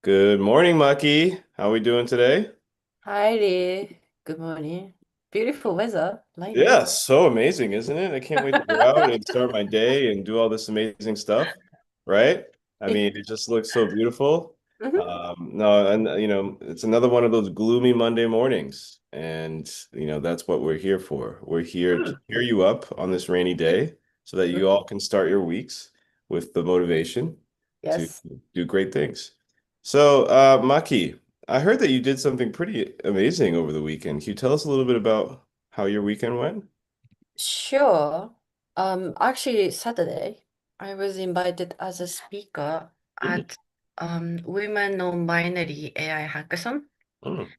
Good morning, Maki. How are we doing today? Hi there. Good morning. Beautiful weather, Yeah, lightning. so amazing, isn't it? I can't wait to go out and start my day and do all this amazing stuff, right? I mean, it just looks so beautiful. Mhm. No, and it's another one of those gloomy Monday mornings, and that's what we're here for. We're here to Mm. cheer you up on this rainy day so that you Mhm. all can start your weeks with the motivation to Yes. do great things. So, Maki, I heard that you did something pretty amazing over the weekend. Can you tell us a little bit about how your weekend went? Sure. Actually, Saturday, I was invited as a speaker Mm, at Women Non-Binary AI Hackathon. mm,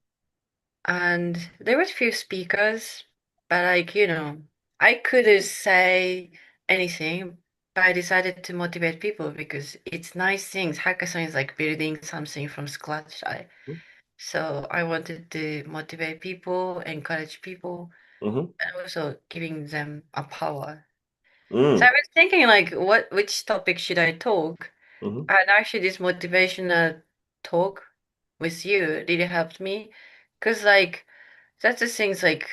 And there were few speakers, but I couldn't say anything, but I decided to motivate people because it's nice things. Hackathon is like building something from scratch. So I wanted to motivate people, encourage people, mm-hmm, and also giving them a power. So I mm, was thinking like which topic should I talk? mm-hmm, And actually this motivational talk with you really helped me. Because like that's the things like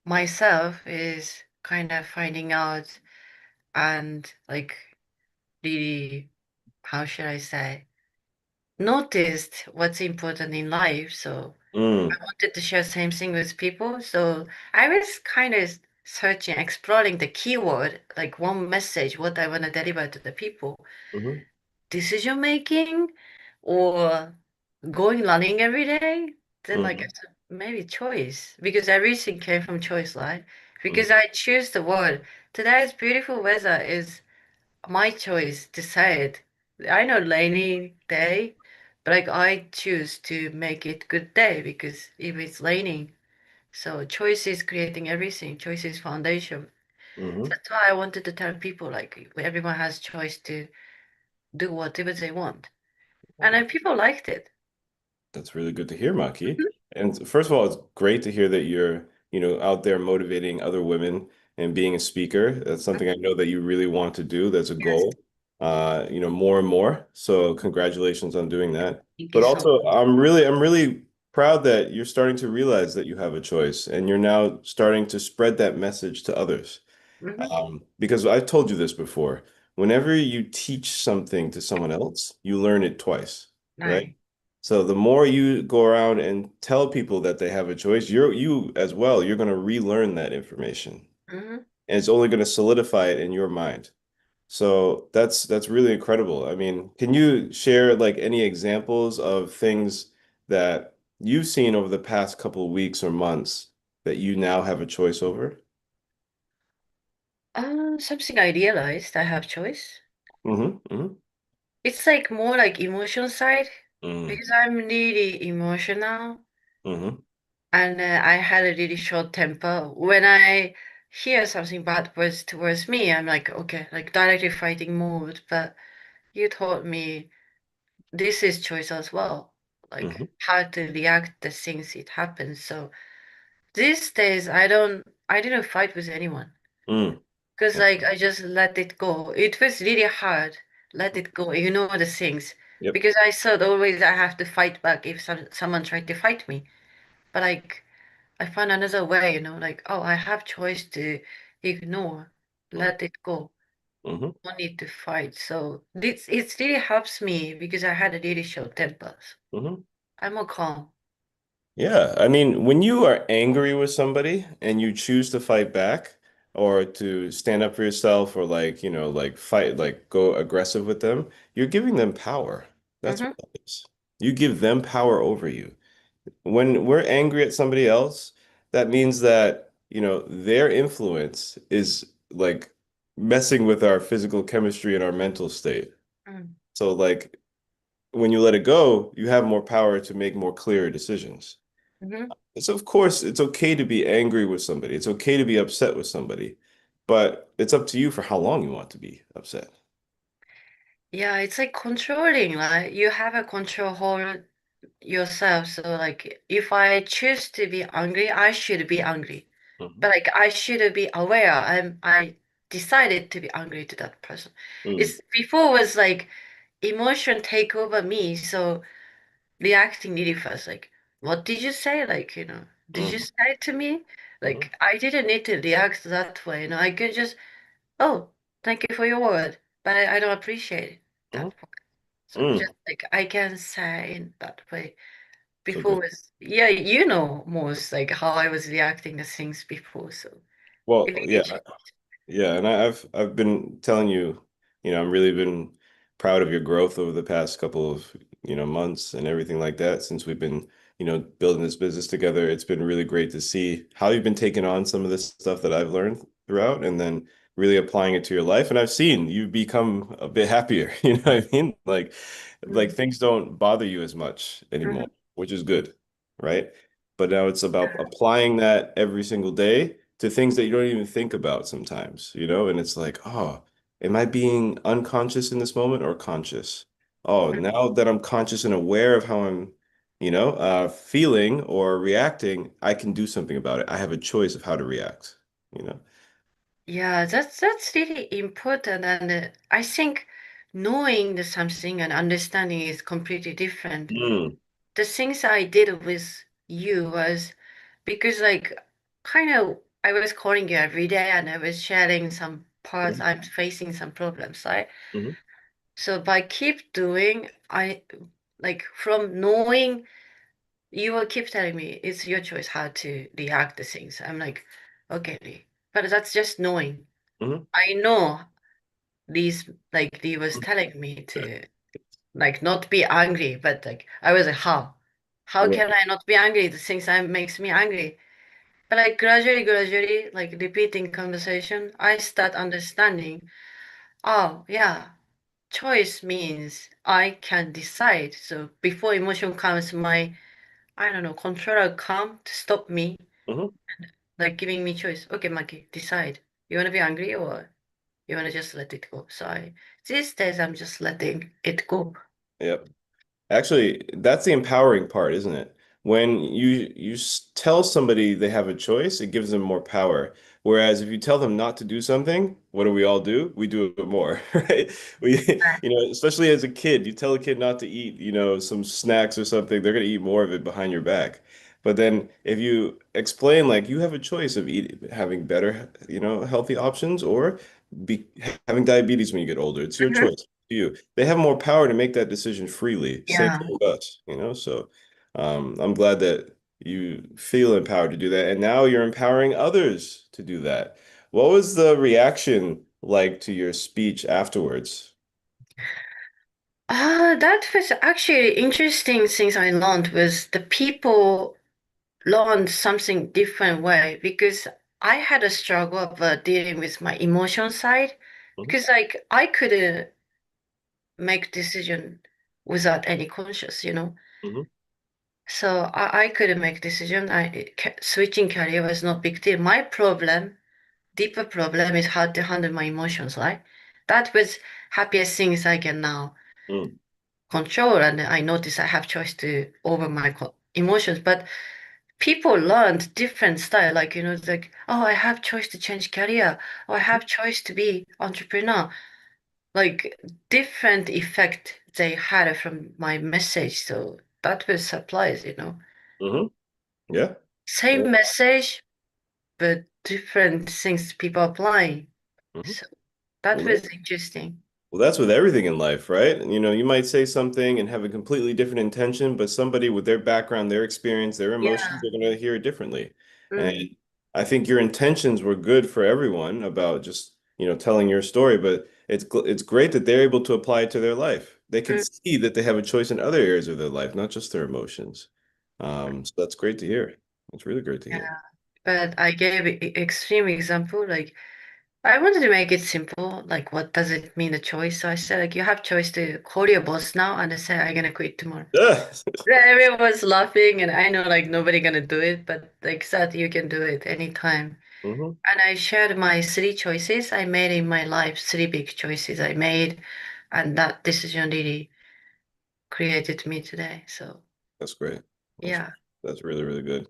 myself is kind of finding out and like really, how should I say, noticed what's important in life. So I mm, wanted to share same thing with people. So I was kind of searching, exploring the keyword, like one message, what I want to deliver to the people. mm-hmm, Decision making or going running every day, then like mm-hmm, it's maybe choice because everything came from choice, right? mm-hmm, Because I choose the word. Today's beautiful weather is my choice to say it. I know rainy day, but like I choose to make it good day because if it's raining, so choice is creating everything. Choice is foundation. So mm-hmm. that's why I wanted to tell people like everyone has choice to do whatever they want. And then people liked it. That's really good to hear, Maki. And first of all, it's great to hear that you're, out there motivating other women and being a speaker. That's something I Mhm. know that you really want to do. That's a Yes. goal, more and more. So congratulations on doing that. Thank you But so also, much. I'm really proud that you're starting to realize that you have a choice and you're now starting to spread that message to others. Hmm. Because I've told you this before, whenever you teach something to someone else, you learn it twice, right? Right. So the more you go around and tell people that they have a choice, you as well, you're going to relearn that information. Hmm. And it's only going to solidify it in your mind. So that's really incredible. I mean, can you share like any examples of things that you've seen over the past couple of weeks or months that you now have a choice over? Something I realized I have choice. Mm-hmm. Mm-hmm. It's like more like emotion side Mm-hmm. because I'm really emotional Mm-hmm. and I had a really short temper. When I hear something bad words towards me, I'm like, okay, like directly fighting mode. But you taught me this is choice as well, like Mm-hmm. how to react the things it happens. So these days, I didn't fight with anyone Mm. because like I just let it go. It was really hard, let it go, ignore the things Yep. because I thought always I have to fight back if someone tried to fight me. But like I found another way, like oh, I have choice to ignore, let it go. Mm-hmm. No need to fight. So this it really helps me because I had a really short temper. Mm-hmm. I'm more calm. Yeah, I mean, when you are angry with somebody and you choose to fight back or to stand up for yourself or like fight, like go aggressive with them, you're giving them power. That's Mm-hmm. what that is. You give them power over you. When we're angry at somebody else, that means that, their influence is like messing with our physical chemistry and our mental state. So like when you let it go, you have more power to make more clear decisions. Mm-hmm. It's of course, it's okay to be angry with somebody. It's okay to be upset with somebody, but it's up to you for how long you want to be upset. Yeah, it's like controlling, like you have a control over yourself. So like if I choose to be angry, I should be angry. Mhm. But like I should be aware. I decided to be angry to that person. Mm, It's before was like emotion take over me. So reacting really fast. Like, what did you say? Like, did you Mm, say it to me? mhm, Like, I didn't need to react that way. I could just, oh, thank you for your word, but I don't appreciate mhm, that. So mm. just like I can say in that way. So Before good. was, yeah, you know most like how I was reacting to things before. So Well, it really yeah. changed. Yeah, and I've been telling you, I'm really been proud of your growth over the past couple of, months and everything like that since we've been, building this business together. It's been really great to see how you've been taking on some of this stuff that I've learned throughout and then really applying it to your life. And I've seen you become a bit happier, you know what I mean? Like Mm. things don't bother you as much anymore, Mhm. which is good, right? But now it's about applying that every single day to things that you don't even think about sometimes, and it's like, oh, am I being unconscious in this moment or conscious? Oh, now that I'm conscious and aware of how I'm, feeling or reacting, I can do something about it. I have a choice of how to react, you know? Yeah, that's really important, and I think knowing the something and understanding is completely different. Mm, The things I did with you was because like kind of I was calling you every day and I was sharing some parts mhm, I'm facing some problems, right? mhm, So by keep doing, I like from knowing you will keep telling me it's your choice how to react to things. I'm like, okay, Lee. But that's just knowing. mhm, I know these like Lee was telling me to like not be angry, but like I was like, how? How yeah, can I not be angry? The things that makes me angry. But like gradually, like repeating conversation, I start understanding, oh yeah, choice means I can decide. So before emotion comes, my I don't know, controller come to stop me, mhm, like giving me choice. Okay, Maki, decide. You wanna be angry or you wanna just let it go? So these days I'm just letting it go. yeah. Actually, that's the empowering part, isn't it? When you tell somebody they have a choice, it gives them more power. Whereas if you tell them not to do something, what do we all do? We do it more, right? Especially as a kid, you tell a kid not to eat, some snacks or something, they're gonna eat more of it behind your back. But then if you explain like you have a choice of having better, healthy options or be having diabetes when you get older, it's your Mhm. choice you. They have more power to make that decision freely. Same Yeah. thing with us, So I'm glad that you feel empowered to do that. And now you're empowering others to do that. What was the reaction like to your speech afterwards? That was actually interesting things I learned was the people learned something different way because I had a struggle of dealing with my emotion side Mhm, because like I couldn't make decision without any conscious. mhm, So I couldn't make decision. Switching career was not big deal. My problem, deeper problem is how to handle my emotions, right? That was happiest things I can now mm, control, and I notice I have choice to over my emotions. But people learned different style, like it's like, oh, I have choice to change career, or I have choice to be entrepreneur. Like different effect they had from my message. So that was surprise. mhm. Yeah. Yeah. Same message, but different things people applying. Mhm. So that Well, was interesting. Well, that's with everything in life, right? You might say something and have a completely different intention, but somebody with their background, their experience, their emotions, Yeah. they're going to hear it differently. And Mm, I think your intentions were good for everyone about just, telling your story, but it's great that they're able to apply it to their life. They can mm, see that they have a choice in other areas of their life, not just their emotions. So that's great to hear. That's really great to yeah. hear. But I gave extreme example, like I wanted to make it simple, like what does it mean a choice? So I said like you have choice to call your boss now and I say I'm gonna quit tomorrow. Yeah. Then everyone was laughing and I know like nobody gonna do it, but like that you can do it anytime. Hmm. And I shared my three choices I made in my life, three big choices I made, and that decision really created me today. So That's great. That's yeah. that's really, really good.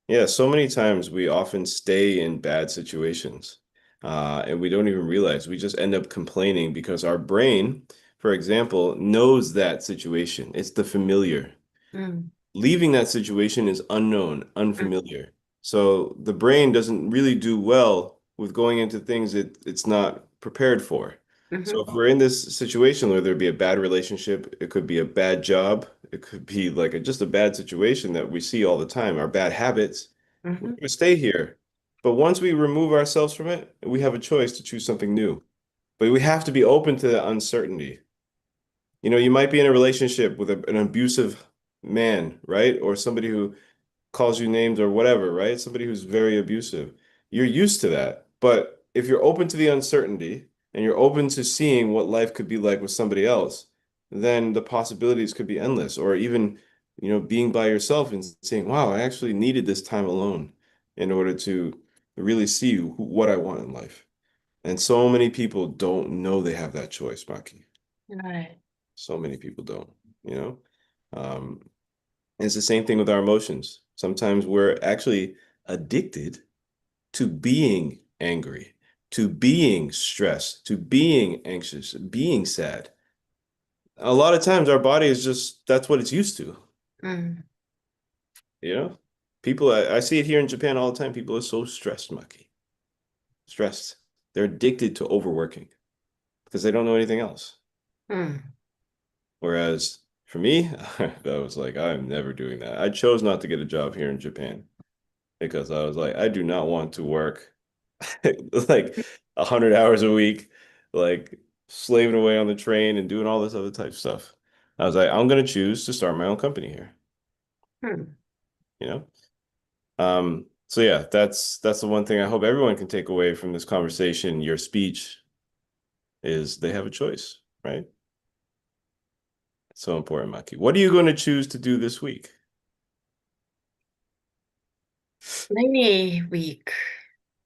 Yeah, so many times we often stay in bad situations, and we don't even realize. We just end up complaining because our brain, for example, knows that situation. It's the familiar. Mm, Leaving that situation is unknown, mm, unfamiliar. So the brain doesn't really do well with going into things it's not prepared for. So mhm, if we're in this situation, whether it be a bad relationship, it could be a bad job, it could be like just a bad situation that we see all the time, our bad habits, we're mhm. going to stay here. But once we remove ourselves from it, we have a choice to choose something new. But we have to be open to the uncertainty. You might be in a relationship with an abusive man, right? Or somebody who calls you names or whatever, right? Somebody who's very abusive. You're used to that. But if you're open to the uncertainty and you're open to seeing what life could be like with somebody else, then the possibilities could be endless. Or even, being by yourself and saying, wow, I actually needed this time alone in order to really see what I want in life. And so many people don't know they have that choice, Maki. Right. So many people don't, you know? Um, and it's the same thing with our emotions. Sometimes we're actually addicted to being angry, to being stressed, to being anxious, being sad. A lot of times our body is just, that's what it's used to, Mm, you know? People, I see it here in Japan all the time. People are so stressed, Maki. Stressed. They're addicted to overworking because they don't know anything else. mm, Whereas for me, I was like, I'm never doing that. I chose not to get a job here in Japan because I was like, I do not want to work like 100 hours a week, like slaving away on the train and doing all this other type of stuff. I was like, I'm gonna choose to start my own company here, mm. you know? So yeah, that's the one thing I hope everyone can take away from this conversation, your speech, is they have a choice, right? It's so important, Maki. What are you going to choose to do this week? Many week.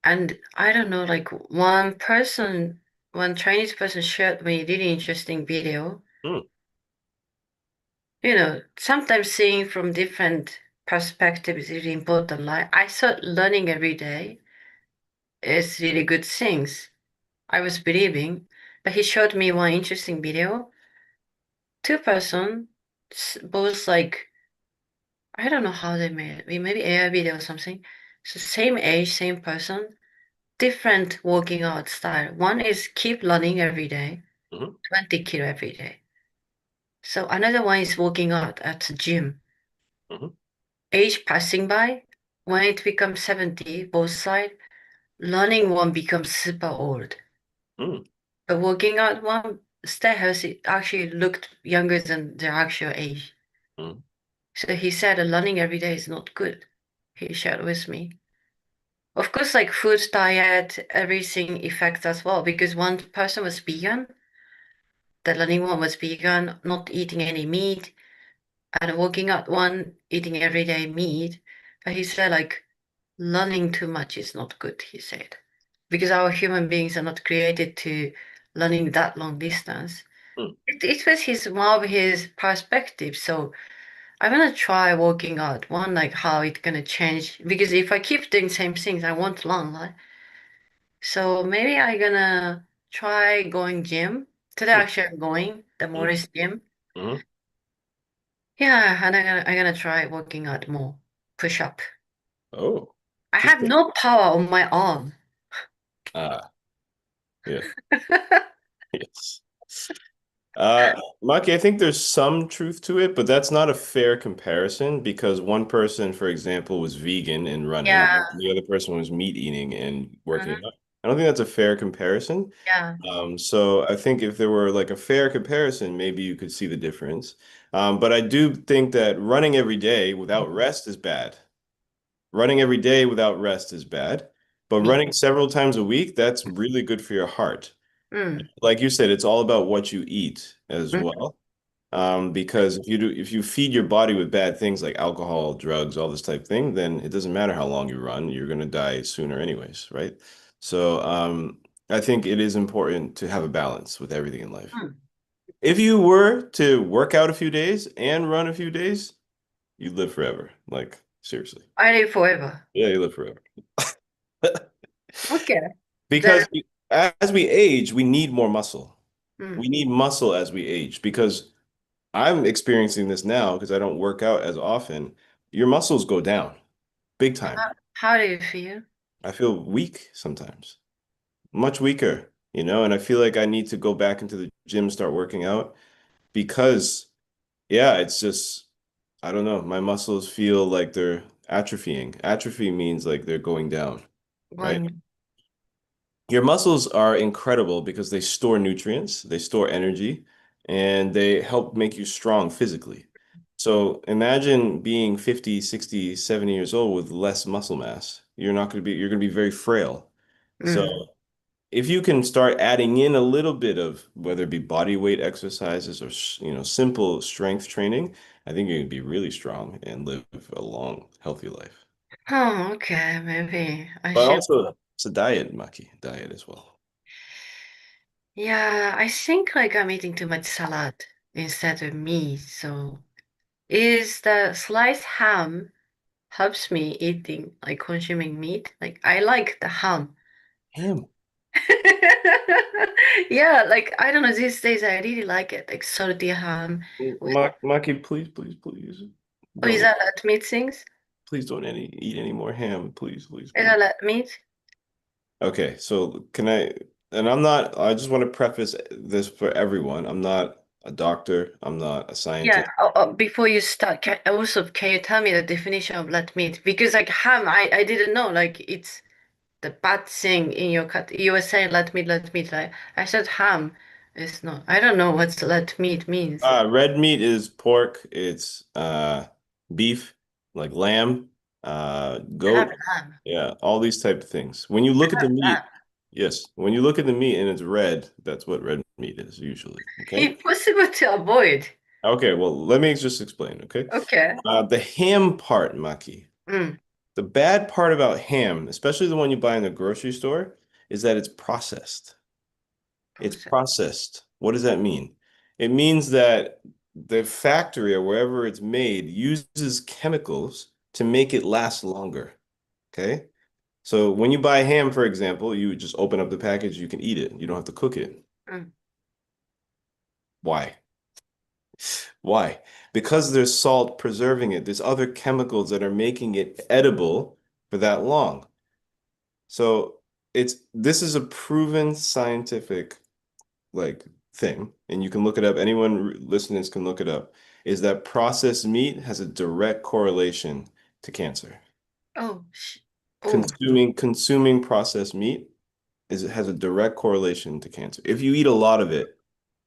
And I don't know, like one Chinese person shared me a really interesting video. Hmm. Sometimes seeing from different perspectives is really important. Like I thought learning every day is really good things. I was believing, but he showed me one interesting video. Two-person, both like I don't know how they made it. Maybe AI video or something. So same age, same person, different working out style. One is keep running every day, Hmm. 20 kilo every day. So another one is working out at the gym. Hmm. Age passing by, when it becomes 70, both sides, running one becomes super old. Hmm. The working out one, stay healthy, actually looked younger than their actual age. Hmm. So he said running every day is not good. He shared with me. Of course, like food, diet, everything affects as well because one person was vegan, the running one was vegan, not eating any meat, and working out one eating every day meat. But he said like running too much is not good, he said. Because our human beings are not created to running that long distance. Hmm. It was his one of his perspective. So I'm gonna try working out. One like how it gonna change because if I keep doing same things, I won't run, right? So maybe I gonna try going gym. Today Hmm. actually I'm going the Hmm. Morris gym. Hmm. Yeah, and I'm gonna try working out more. Push up. Oh, I push have up. no power on my arm. Ah, yeah, yes. Maki, I think there's some truth to it, but that's not a fair comparison because one person, for example, was vegan and running, Yeah. the other person was meat eating and working Mhm. out. I don't think that's a fair comparison. Yeah. So I think if there were like a fair comparison, maybe you could see the difference. But I do think that running every day without rest is bad. Running every day without rest is bad, but Me. running several times a week, that's really good for your heart. Mm. Like you said, it's all about what you eat as Mm. well. Because if you feed your body with bad things like alcohol, drugs, all this type thing, then it doesn't matter how long you run, you're gonna die sooner anyways, right? So I think it is important to have a balance with everything in life. Mm. If you were to work out a few days and run a few days, you'd live forever. Like seriously. I live forever. Yeah, you live forever. Okay. Then Because as we age, we need more muscle. mm. We need muscle as we age because I'm experiencing this now because I don't work out as often. Your muscles go down big time. How do you feel? I feel weak sometimes, much weaker, and I feel like I need to go back into the gym, start working out because, yeah, it's just, I don't know, my muscles feel like they're atrophying. Atrophy means like they're going down, right? Going, Your muscles are incredible because they store nutrients, they store energy, and they help make you strong physically. So imagine being 50, 60, 70 years old with less muscle mass. You're going to be very frail. So mm. if you can start adding in a little bit of whether it be body weight exercises or simple strength training, I think you're going to be really strong and live a long, healthy life. Oh, okay, maybe I But should. also, it's a diet, Maki, diet as well. Yeah, I think like I'm eating too much salad instead of meat. So is the sliced ham helps me eating like consuming meat? Like I like the ham. Ham. Yeah, like I don't know, these days I really like it. Like salty ham with Maki, please, please, please, oh, is don't that that meat things? please don't eat any more ham, please, please, Is please. that that meat? Okay, so can I? And I'm not. I just want to preface this for everyone. I'm not a doctor. I'm not a Yeah. scientist. Before you start, can you tell me the definition of red meat? Because like ham, I didn't know. Like it's the bad thing in your cut. You were saying red meat. Like I said ham. It's not. I don't know what red meat means. Red meat is pork. It's beef, like lamb, I have goat. lamb. Yeah, all these type of things. When you I look at the have meat, lamb. yes, when you look at the meat and it's red, that's what red meat is usually. Okay. Impossible to avoid. Okay, well, let me just explain, okay? Okay. The ham part, Maki. Mm. The bad part about ham, especially the one you buy in the grocery store, is that it's processed. It's Process. processed. What does that mean? It means that the factory or wherever it's made uses chemicals to make it last longer. Okay? So when you buy ham, for example, you just open up the package, you can eat it. You don't have to cook it. Mm. Why? Why? Because there's salt preserving it. There's other chemicals that are making it edible for that long. So this is a proven scientific like thing, and you can look it up. Anyone listening can look it up. Is that processed meat has a direct correlation to cancer. Oh. Oh. Consuming processed meat is it has a direct correlation to cancer. If you eat a lot of it,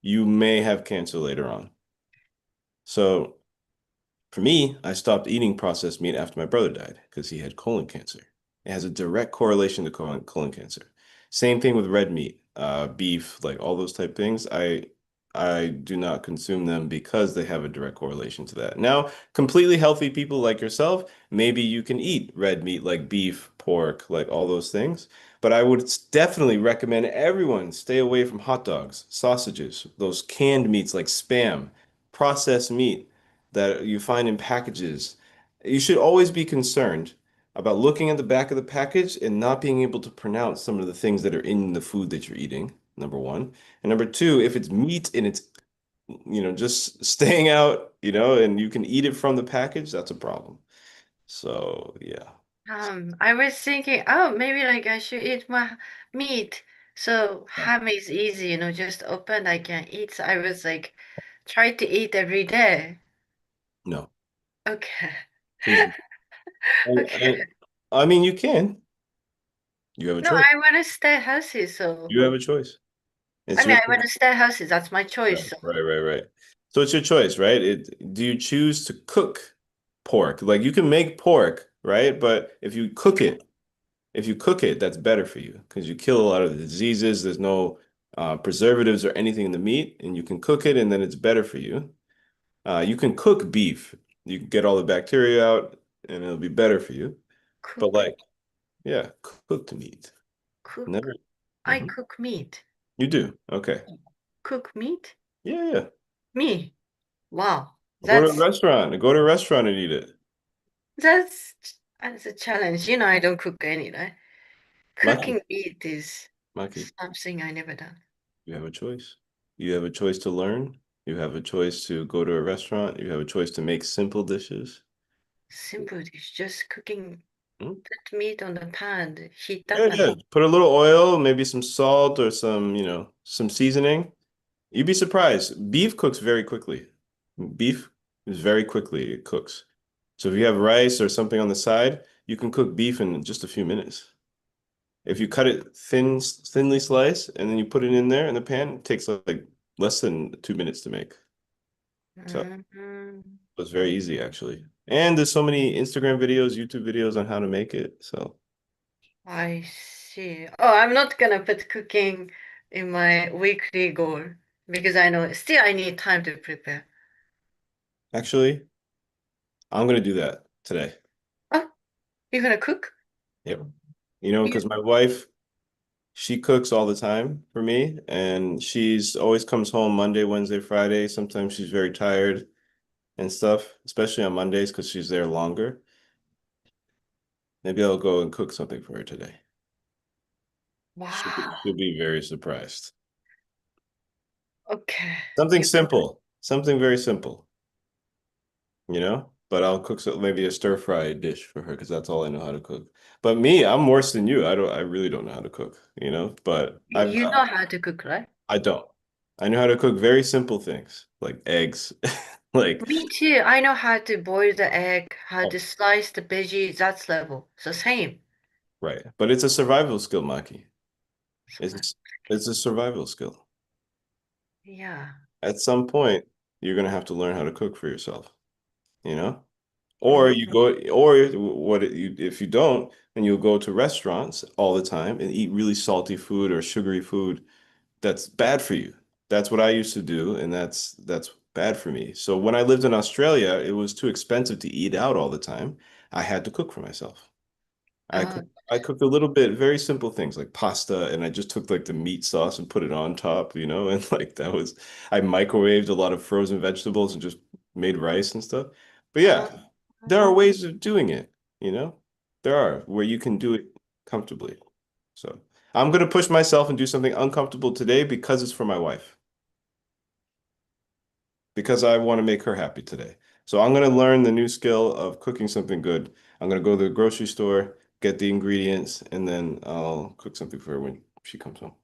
you may have cancer later on. So for me, I stopped eating processed meat after my brother died because he had colon cancer. It has a direct correlation to colon cancer. Same thing with red meat, beef, like all those type things. I do not consume them because they have a direct correlation to that. Now, completely healthy people like yourself, maybe you can eat red meat like beef, pork, like all those things. But I would definitely recommend everyone stay away from hot dogs, sausages, those canned meats like Spam, processed meat that you find in packages. You should always be concerned about looking at the back of the package and not being able to pronounce some of the things that are in the food that you're eating, number one. And number two, if it's meat and it's, just staying out, and you can eat it from the package, that's a problem. So, yeah. I was thinking, oh, maybe like I should eat more meat. So ham is easy, just open, I can eat. So I was like, try to eat every day. No, Okay. please. Okay. I mean, you can. You have a No, choice. I want to stay healthy. So, You have a choice. I It's mean, your I want to stay healthy. That's my choice. So, right, right, right. So it's your choice, right? Do you choose to cook pork? Like you can make pork, right? But if you cook it, that's better for you because you kill a lot of the diseases. There's no preservatives or anything in the meat, and you can cook it, and then it's better for you. You can cook beef. You can get all the bacteria out, and it'll be better for you. But cook, like, yeah, cooked meat. cook. Never. I Mhm. cook meat. You do. Okay. Cook meat? Yeah, yeah. Me. Wow. I'll go to a That's restaurant. Go to a restaurant and eat it. that's that's a challenge. I don't cook any, right? Maki, Cooking meat is Maki, something I never done. you have a choice. You have a choice to learn. You have a choice to go to a restaurant. You have a choice to make simple dishes. Simple dish, just cooking, Mm. put meat on the pan, heat Yeah, up and yeah. Put a little oil, maybe some salt or some seasoning. You'd be surprised. Beef cooks very quickly. Beef is very quickly it cooks. So if you have rice or something on the side, you can cook beef in just a few minutes. If you cut it thinly sliced and then you put it in there in the pan, it takes like less than 2 minutes to make. So Mhm. it's very easy actually. And there's so many Instagram videos, YouTube videos on how to make it. So I see. Oh, I'm not gonna put cooking in my weekly goal because I know still I need time to prepare. actually, I'm gonna do that today. Oh, you're gonna cook? Yep. You, Because my wife, she cooks all the time for me, and she's always comes home Monday, Wednesday, Friday. Sometimes she's very tired and stuff, especially on Mondays because she's there longer. Maybe I'll go and cook something for her today. wow. She'll be very surprised. Okay. Something You simple, something very simple, But I'll cook maybe a stir fry dish for her because that's all I know how to cook. But me, I'm worse than you. I really don't know how to cook. But you know how to cook, right? I don't. I know how to cook very simple things like eggs, like Me too. I know how to boil the egg, how oh, to slice the veggies, that's level. So same. right. But it's a survival skill, Maki. So It's it's a survival skill. yeah. At some point, you're gonna have to learn how to cook for yourself, you know? Or Mm. you go, or if you don't, then you'll go to restaurants all the time and eat really salty food or sugary food that's bad for you. That's what I used to do, and that's bad for me. So when I lived in Australia, it was too expensive to eat out all the time. I had to cook for myself. Oh, I cooked a little bit, very simple things like pasta, and I just took like the meat sauce and put it on top, and like that was I microwaved a lot of frozen vegetables and just made rice and stuff. But uh, yeah, there are ways of doing it. There are where you can do it comfortably. So I'm gonna push myself and do something uncomfortable today because it's for my wife, because I want to make her happy today. So I'm going to learn the new skill of cooking something good. I'm going to go to the grocery store, get the ingredients, and then I'll cook something for her when she comes home.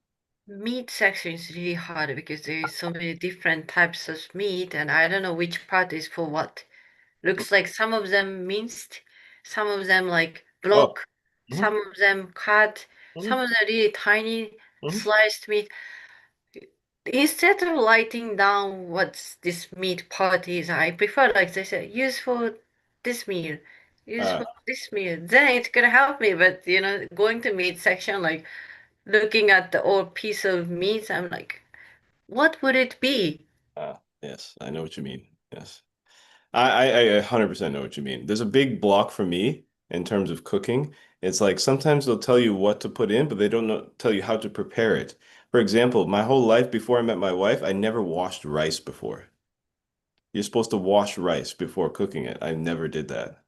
meat section is really hard because there is so many different types of meat and I don't know which part is for what. Looks like some of them minced, some of them like Oh, block, mhm, some of them cut, some mhm, of them really tiny mhm. sliced meat. Instead of writing down what this meat part is, I prefer like they say, use for this meal, use for Ah, this meal. Then it's gonna help me. But going to meat section, like looking at the old piece of meat, I'm like, what would it be? yes, I know what you mean. Yes. I 100% know what you mean. There's a big block for me in terms of cooking. It's like sometimes they'll tell you what to put in, but they don't tell you how to prepare it. For example, my whole life before I met my wife, I never washed rice before. You're supposed to wash rice before cooking it. I never did that.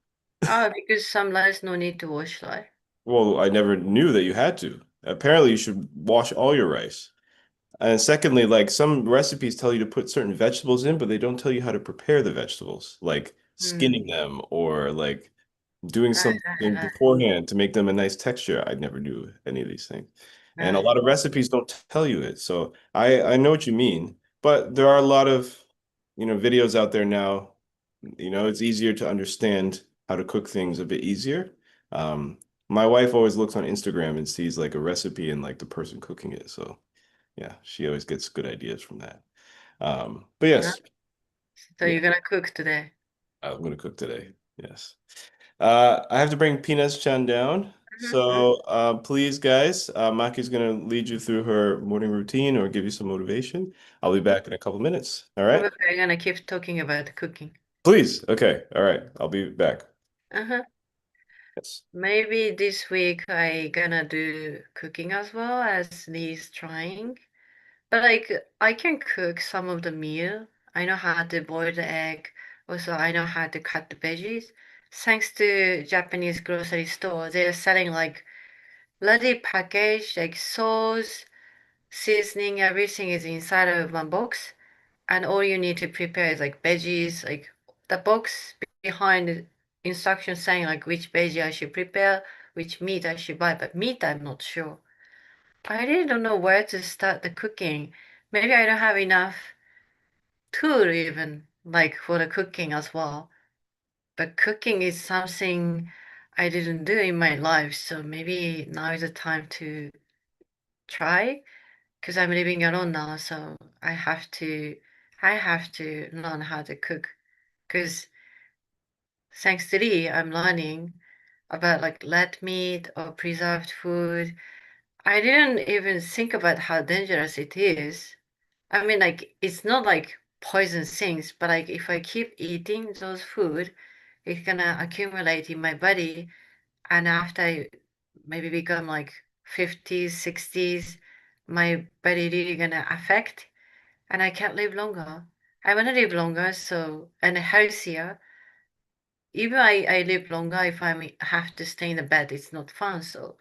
Ah, because some rice no need to wash, right? Well, I never knew that you had to. Apparently, you should wash all your rice. And secondly, like some recipes tell you to put certain vegetables in, but they don't tell you how to prepare the vegetables, like skinning Hmm. them or like doing Ah, something ah, beforehand to make them a nice texture. I never knew any of these things. And a ah. lot of recipes don't tell you it. So I know what you mean, but there are a lot of, videos out there now. It's easier to understand how to cook things a bit easier. My wife always looks on Instagram and sees like a recipe and like the person cooking it. So yeah, she always gets good ideas from that. But Ah. yes, So yeah, you're gonna cook today? I'm gonna cook today. Yes. I have to bring Peanuts Chan down. Mhm. So please, guys, Maki's going to lead you through her morning routine or give you some motivation. I'll be back in a couple minutes. All right? Probably I'm gonna keep talking about cooking. Please. Okay. All right. I'll be back. Uh-huh. Yes. Maybe this week I gonna do cooking as well as Lee's trying. But like I can cook some of the meal. I know how to boil the egg. Also I know how to cut the veggies. Thanks to Japanese grocery store, they're selling like ready package, like sauce, seasoning, everything is inside of one box. and all you need to prepare is like veggies, like the box behind the instructions saying like which veggie I should prepare, which meat I should buy, but meat I'm not sure. I really don't know where to start the cooking. Maybe I don't have enough tool even like for the cooking as well. But cooking is something I didn't do in my life, so maybe now is the time to try because I'm living alone now, so I have to learn how to cook because thanks to Lee, I'm learning about like red meat or preserved food. I didn't even think about how dangerous it is. I mean, like it's not like poison things, but like if I keep eating those food, it's gonna accumulate in my body, and after I maybe become like 50s, 60s, my body really gonna affect, and I can't live longer. I wanna live longer, so and healthier. Even I live longer if I have to stay in the bed, it's not fun. So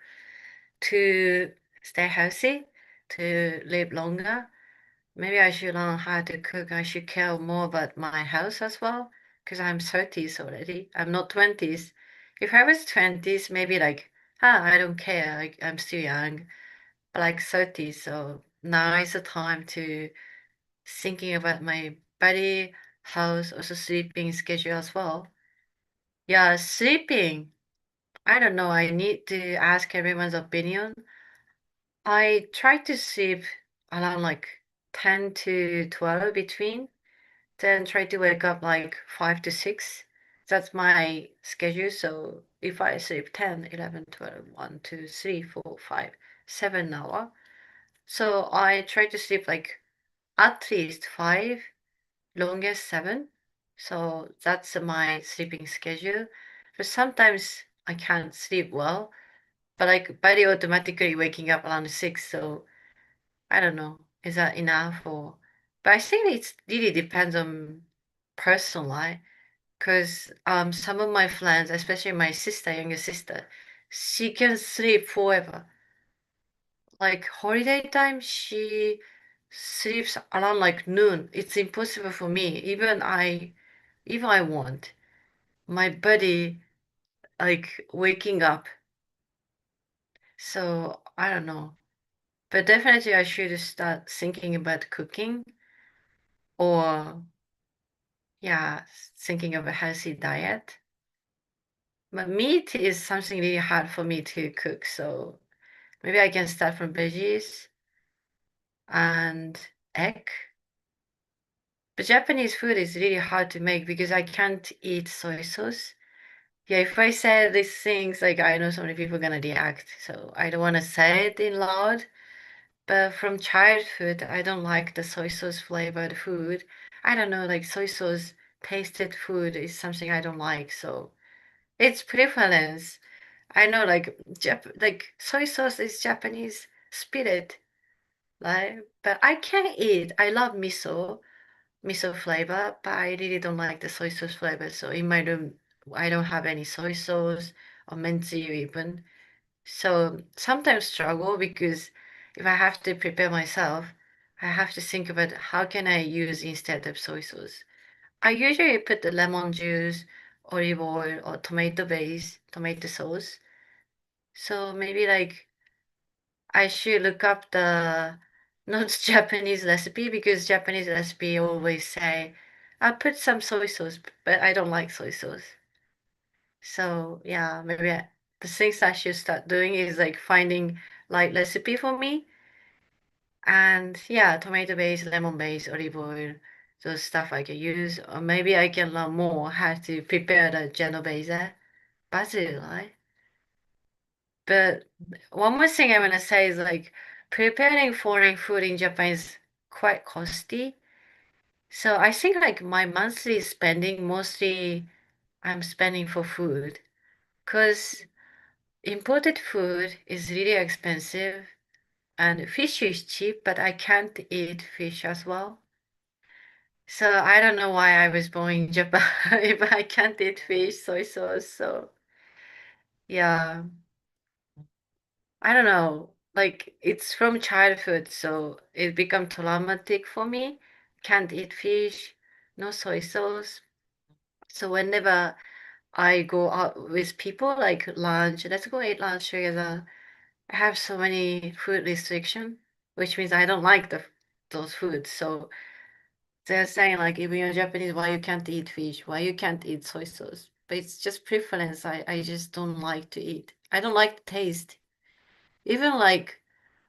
to stay healthy, to live longer, maybe I should learn how to cook. I should care more about my health as well, because I'm 30s already. I'm not 20s. If I was 20s, maybe like, ah, I don't care. Like, I'm still young. But like 30s, so now is the time to thinking about my body, health, also sleeping schedule as well. Yeah, sleeping. I don't know. I need to ask everyone's opinion. I try to sleep around like 10 to 12 between, then try to wake up like 5 to 6. That's my schedule. So if I sleep 10, 11, 12, 1, 2, 3, 4, 5, 7 hours. So I try to sleep like at least 5, longest 7. So that's my sleeping schedule. But sometimes I can't sleep well, but like body automatically waking up around 6. So I don't know. Is that enough or? But I think it really depends on personal life. Because some of my friends, especially my sister, younger sister, she can sleep forever. Like holiday time, she sleeps around like noon. It's impossible for me. Even I want my body like waking up. So I don't know. But definitely I should start thinking about cooking or yeah, thinking of a healthy diet. But meat is something really hard for me to cook, so maybe I can start from veggies and egg. But Japanese food is really hard to make because I can't eat soy sauce. Yeah, if I say these things, like I know so many people are gonna react, so I don't want to say it in loud. But from childhood, I don't like the soy sauce flavored food. I don't know, like soy sauce tasted food is something I don't like, so it's preference. I know, like soy sauce is Japanese spirit, right? But I can't eat. I love miso flavor, but I really don't like the soy sauce flavor. So in my room, I don't have any soy sauce or mentee even. So sometimes struggle because if I have to prepare myself, I have to think about how can I use instead of soy sauce. I usually put the lemon juice, olive oil, or tomato base, tomato sauce. So maybe like I should look up the not Japanese recipe because Japanese recipe always say I'll put some soy sauce, but I don't like soy sauce. So yeah, the things I should start doing is like finding like recipe for me and yeah, tomato base, lemon base, olive oil, those stuff I can use. Or maybe I can learn more how to prepare the genovese basil, right? But one more thing I want to say is like preparing foreign food in Japan is quite costly. So I think like my monthly spending mostly I'm spending for food because imported food is really expensive and fish is cheap, but I can't eat fish as well. So I don't know why I was born in Japan if I can't eat fish, soy sauce. So yeah. I don't know. Like it's from childhood, so it become traumatic for me. can't eat fish, no soy sauce. So whenever I go out with people, like lunch, let's go eat lunch together. I have so many food restriction, which means I don't like those foods. So they're saying like, if you're Japanese, why you can't eat fish? Why you can't eat soy sauce? But it's just preference. I just don't like to eat. I don't like the taste. Even like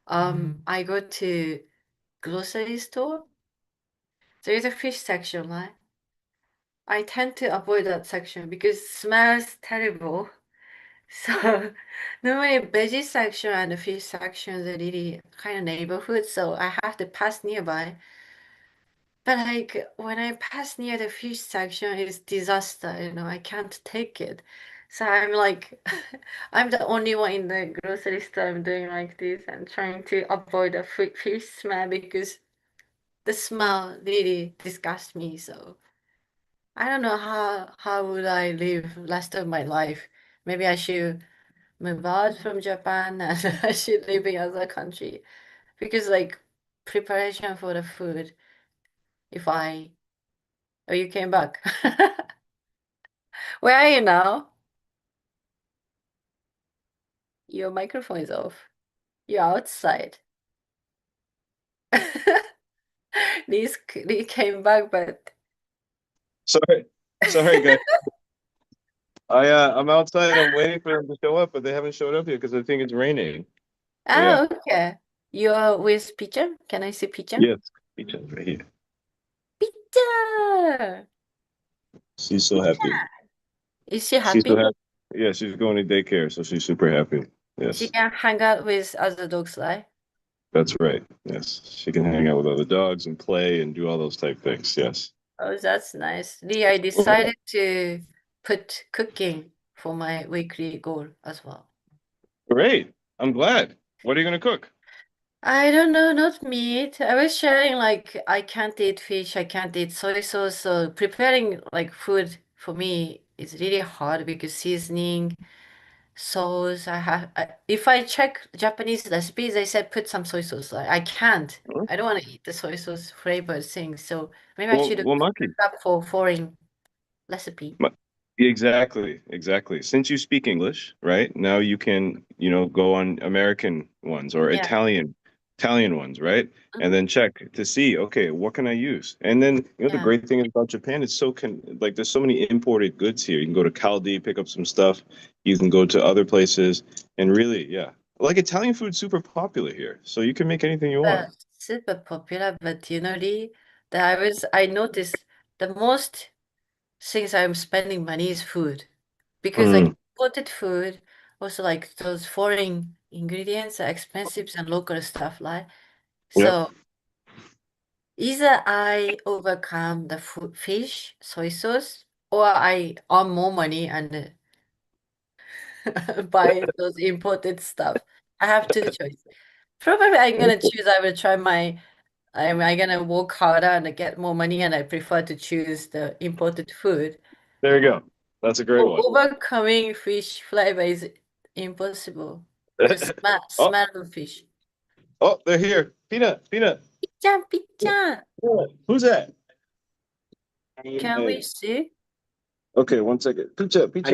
I go to grocery store, there is a fish section, right? I tend to avoid that section because it smells terrible. So normally veggie section and the fish section is really kind of neighborhood, so I have to pass nearby. But like when I pass near the fish section, it's disaster, I can't take it. So I'm like, I'm the only one in the grocery store. I'm doing like this and trying to avoid the fish smell because the smell really disgusts me. So I don't know how would I live rest of my life. Maybe I should move out from Japan and I should live in other country because like preparation for the food. If I Oh, you came back. Where are you now? Your microphone is off. You're outside. Lee came back, but Sorry, sorry, guys. I'm outside. I'm waiting for them to show up, but they haven't showed up yet because I think it's raining. So yeah. oh, okay. You're with Pigeon? Can I see Pigeon? Yes, Peaches right here. Pigeon! She's so happy. Is she She's so happy? happy. Yeah, she's going to daycare, so she's super happy. She Yes, can hang out with other dogs, right? that's right. Yes, she can hang out with other dogs and play and do all those type things. Yes. Oh, that's nice. Lee, I decided to put cooking for my weekly goal as well. Great. I'm glad. What are you going to cook? I don't know, not meat. I was sharing like I can't eat fish, I can't eat soy sauce, so preparing like food for me is really hard because seasoning, sauce, if I check Japanese recipes, they said put some soy sauce. I can't. I don't want to eat the soy sauce flavored things, so maybe I should Well, look Maki, up for foreign recipe. Ma- exactly, exactly. Since you speak English, right? Now you can, go on American ones or Yeah. Italian ones, right? And Mhm. then check to see, okay, what can I use? And then, the Yeah. great thing about Japan is like there's so many imported goods here. You can go to Caldi, pick up some stuff. You can go to other places and really, yeah. Like Italian food's super popular here. So you can make anything you want. Super popular, but Lee, I noticed the most things I'm spending money is food because like Mm, imported food, also like those foreign ingredients are expensive and local stuff, like yep. so either I overcome the food, fish, soy sauce, or I earn more money and buy those imported stuff. I have two choices. Probably I'm gonna choose. I will try my. Am I gonna work harder and get more money? And I prefer to choose the imported food. There you go. That's a great one. Overcoming fish flavor is impossible. The Oh, smell of fish. oh, they're here. Peanut, Peanut. Pichan, pichan. Who's that? Can we Hey. see? Okay, one second. Pizza, pizza.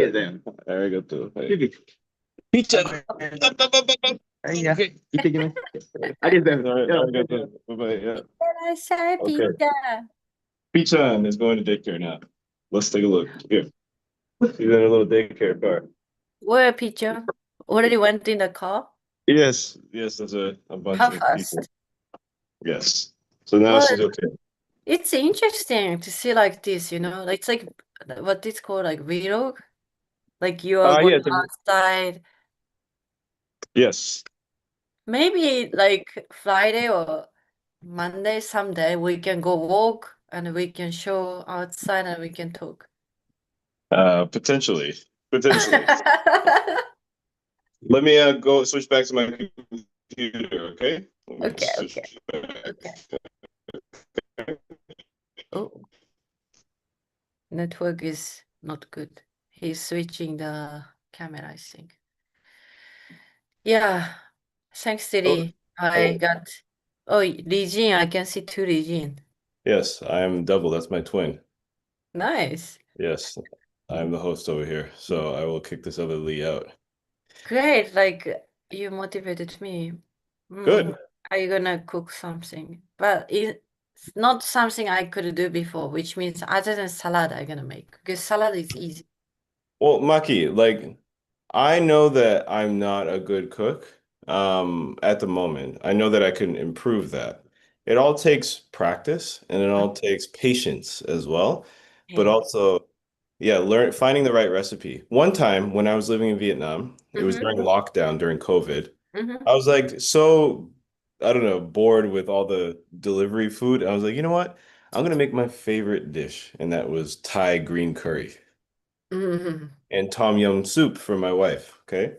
Arigato. Hey. Pizza. Up, up, up, up. Okay. Arigato. Bye-bye. Yeah. Can I say Okay. pizza? Pizza is going to daycare now. Let's take a look. Here. She's in a little daycare car. Where picture? Already went in the car? Yes, yes, there's a bunch How of people. fast? Yes. So now Well, she's okay. it's interesting to see like this, It's like what it's called, like vlog. Like you are Yeah, going outside. yes. Maybe like Friday or Monday someday we can go walk and we can show outside and we can talk. Potentially. Potentially. Let me go switch back to my computer, okay? Let me Okay, okay, switch back. okay. Oh, network is not good. He's switching the camera, I think. Yeah, thanks to Oh, Lee. I oh, got, oh, Lee Jin, I can see two Lee Jin. Yes, I am double. That's my twin. Nice. Yes, I am the host over here, so I will kick this other Lee out. Great. Like you motivated me. Good. Are you gonna cook something? But it's not something I could do before, which means other than salad I'm gonna make because salad is easy. Well, Maki, like I know that I'm not a good cook at the moment. I know that I can improve that. It all takes practice and it all takes patience as well. But Okay. also, yeah, learn finding the right recipe. One time when I was living in Vietnam, it was Mm-hmm. during lockdown during COVID. Mm-hmm. I was like so, I don't know, bored with all the delivery food. I was like, you know what? I'm gonna make my favorite dish, and that was Thai green curry Mm-hmm. and tom yum soup for my wife. Okay.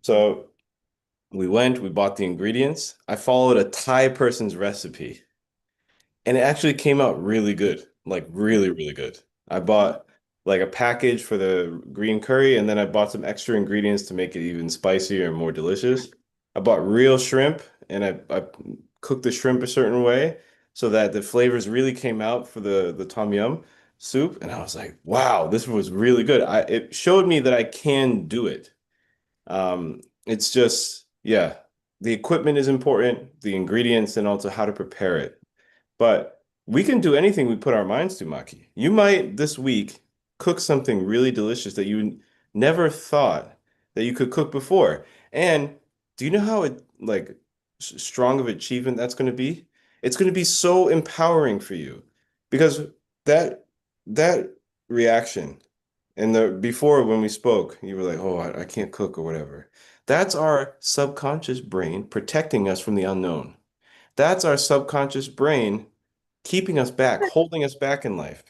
So we bought the ingredients. I followed a Thai person's recipe, and it actually came out really good, like really, really good. I bought like a package for the green curry, and then I bought some extra ingredients to make it even spicier and more delicious. I bought real shrimp, and I cooked the shrimp a certain way so that the flavors really came out for the tom yum soup. And I was like, wow, this was really good. It showed me that I can do it. It's just, yeah, the equipment is important, the ingredients, and also how to prepare it. But we can do anything we put our minds to, Maki. You might this week cook something really delicious that you never thought that you could cook before. And do you know how like strong of achievement that's going to be? It's going to be so empowering for you because that that reaction and the before when we spoke, you were like, "Oh, I can't cook or whatever." That's our subconscious brain protecting us from the unknown. That's our subconscious brain keeping us back, holding us back in life.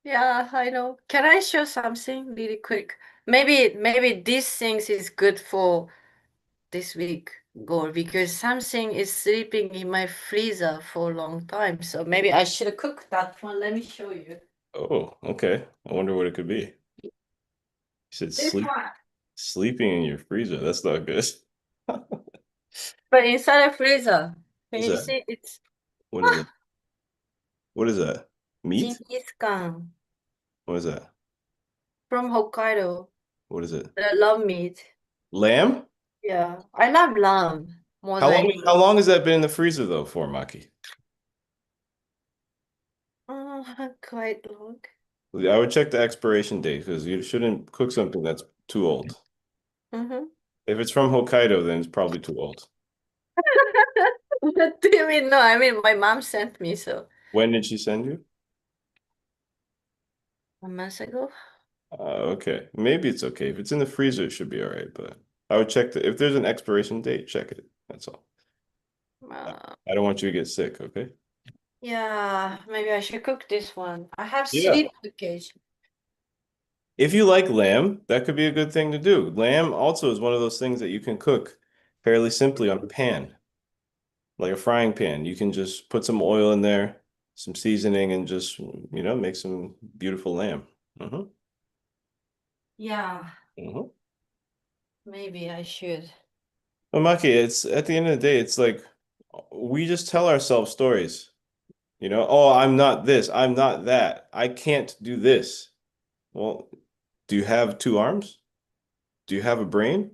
Yeah, I know. Can I show something really quick? Maybe these things is good for this week goal because something is sleeping in my freezer for a long time. So maybe I should cook that one. Let me show you. Oh, okay. I wonder what it could be. You said This one. sleeping in your freezer. That's not good. But inside a freezer, can What's you that? see it's What is that? What is that? Meat? Genghis What is that? from Hokkaido. What is it? I love meat. Lamb? Yeah, I love lamb more than How long has that been in the freezer though for, Maki? quite long. I would check the expiration date because you shouldn't cook something that's too old. Mm-hmm. If it's from Hokkaido, then it's probably too old. What do you mean? No, I mean my mom sent me so When did she send you? a month ago. Okay. Maybe it's okay. If it's in the freezer, it should be all right. But I would check if there's an expiration date, check it. That's all. Uh, I don't want you to get sick, okay? yeah, maybe I should cook this one. I have Yeah. sleep occasion. If you like lamb, that could be a good thing to do. Lamb also is one of those things that you can cook fairly simply on a pan, like a frying pan. You can just put some oil in there, some seasoning, and just, make some beautiful lamb. hmm Yeah, hmm maybe I should. Well, Maki, it's at the end of the day, it's like we just tell ourselves stories. Oh, I'm not this, I'm not that. I can't do this. Well, do you have two arms? Do you have a brain?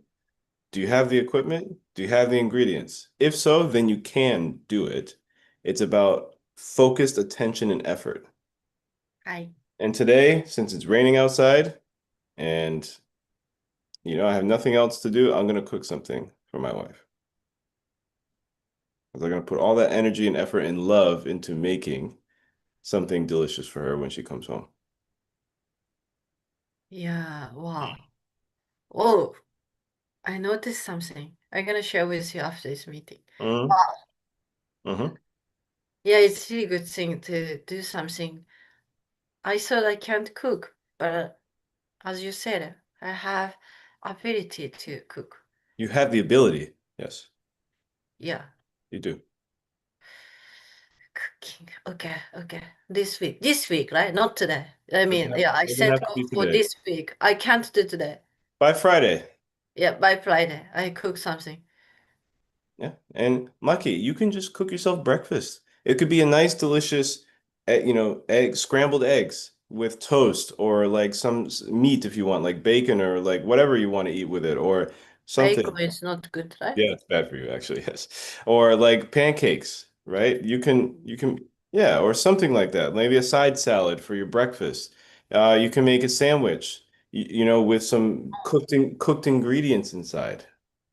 Do you have the equipment? Do you have the ingredients? If so, then you can do it. It's about focused attention and effort. Hi. And today, since it's raining outside and I have nothing else to do, I'm gonna cook something for my wife. 'Cause I'm gonna put all that energy and effort and love into making something delicious for her when she comes home. Yeah, wow. Oh, I noticed something. I'm gonna share with you after this meeting. Mm-hmm. Wow. Mm-hmm. Yeah, it's really good thing to do something. I thought I can't cook, but as you said, I have ability to cook. You have the ability. Yes, Yeah, you do. cooking. Okay, okay. This week, right? Not today. I mean, yeah, I Doesn't set have to goal be for today. this week. I can't do today. By Friday. Yeah, by Friday, I cook something. Yeah. And Maki, you can just cook yourself breakfast. It could be a nice, delicious scrambled eggs with toast or like some meat if you want, like bacon or like whatever you want to eat with it or Bacon something. is not good, right? Yeah, it's bad for you actually, yes. Or like pancakes, right? Yeah, or something like that. Maybe a side salad for your breakfast. You can make a sandwich, with some cooked ingredients inside,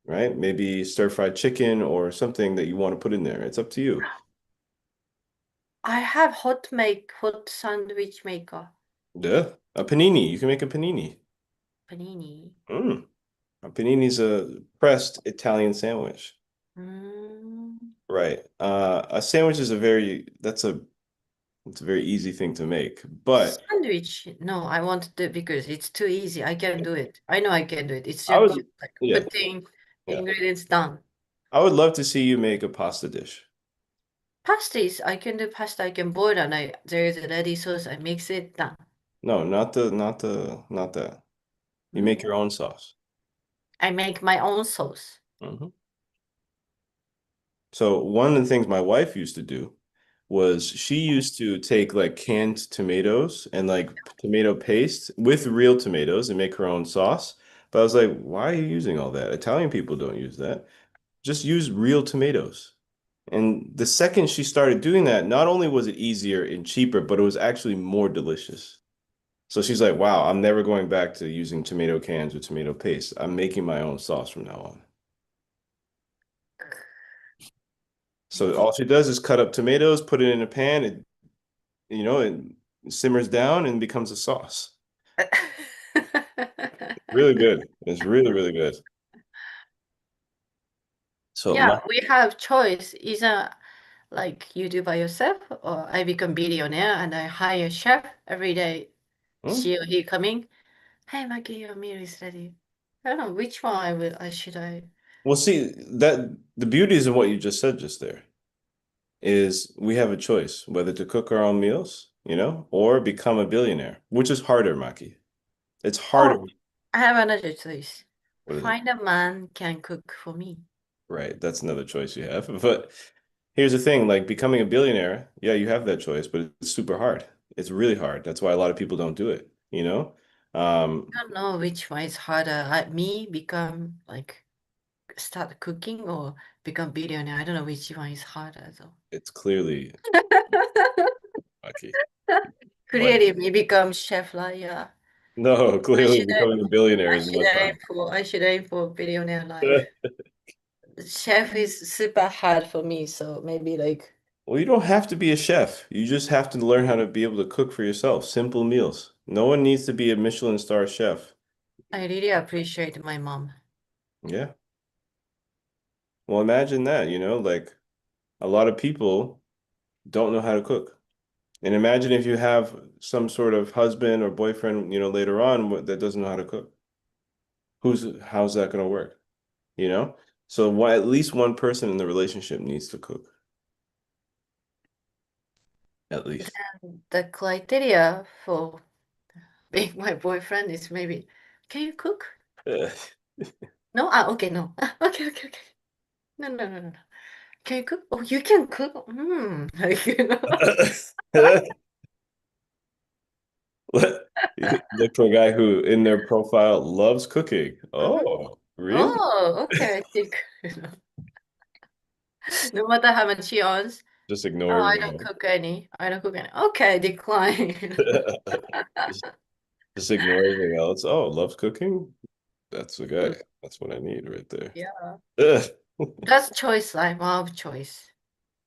right? Maybe stir-fried chicken or something that you want to put in there. It's up to you. I have hot sandwich maker. Yeah, a panini. You can make a panini. Panini. Mm. A panini's a pressed Italian sandwich. Mm. Right. A sandwich is a very that's a it's a very easy thing to make. But Sandwich. No, I want to do because it's too easy. I can do it. I know I can do it. It's I just would, like yeah, putting yeah. ingredients down. I would love to see you make a pasta dish. Pasties, I can do pasta. I can boil and there is a ready sauce. I mix it done. No, not that. You make Mm. your own sauce. I make my own sauce. Mhm. So one of the things my wife used to do was she used to take like canned tomatoes and like tomato paste with real tomatoes and make her own sauce. But I was like, why are you using all that? Italian people don't use that. Just use real tomatoes. And the second she started doing that, not only was it easier and cheaper, but it was actually more delicious. So she's like, wow, I'm never going back to using tomato cans with tomato paste. I'm making my own sauce from now on. So all she does is cut up tomatoes, put it in a pan, it simmers down and becomes a sauce. Really good. It's really, really good. So Yeah, my, we have choice. Either like you do by yourself, or I become billionaire and I hire a chef every day. hmm? She or he coming. Hey Maggie, your meal is ready. I don't know which one I will. I should I. Well, see, that the beauty is in what you just said just there is we have a choice whether to cook our own meals, or become a billionaire, which is harder, Maki. It's harder. Oh, I have another choice. What is it? Find a man can cook for me. Right. That's another choice you have. But here's the thing, like becoming a billionaire, yeah, you have that choice, but it's super hard. It's really hard. That's why a lot of people don't do it, you know? I don't know which one is harder. Me become like start cooking or become billionaire. I don't know which one is harder though. It's clearly lucky. But Clearly, me become chef like yeah. no, I clearly should becoming a billionaire I is should much aim harder. for billionaire life. Chef is super hard for me, so maybe like Well, you don't have to be a chef. You just have to learn how to be able to cook for yourself. Simple meals. No one needs to be a Michelin star chef. I really appreciate my mom. Yeah. Well, imagine that, like a lot of people don't know how to cook. And imagine if you have some sort of husband or boyfriend, later on that doesn't know how to cook. How's that going to work? You know? So at least one person in the relationship needs to cook, at least. The criteria for being my boyfriend is maybe, can you cook? Uh, No? Ah, okay, no. Ah, okay, okay, okay. No, no, no, no, no. Can you cook? Oh, you can cook? Like, you know. Look for a guy who in their profile loves cooking. Mhm. Oh, really? Oh, okay. I think, you know, no matter how much she earns, Just oh, ignore I don't everything cook any. I don't cook any. Okay, decline. else. Just, just ignore everything else. Oh, loves cooking? That's the Hmm, guy. That's what I need right there. yeah. Ugh. That's choice. I love choice.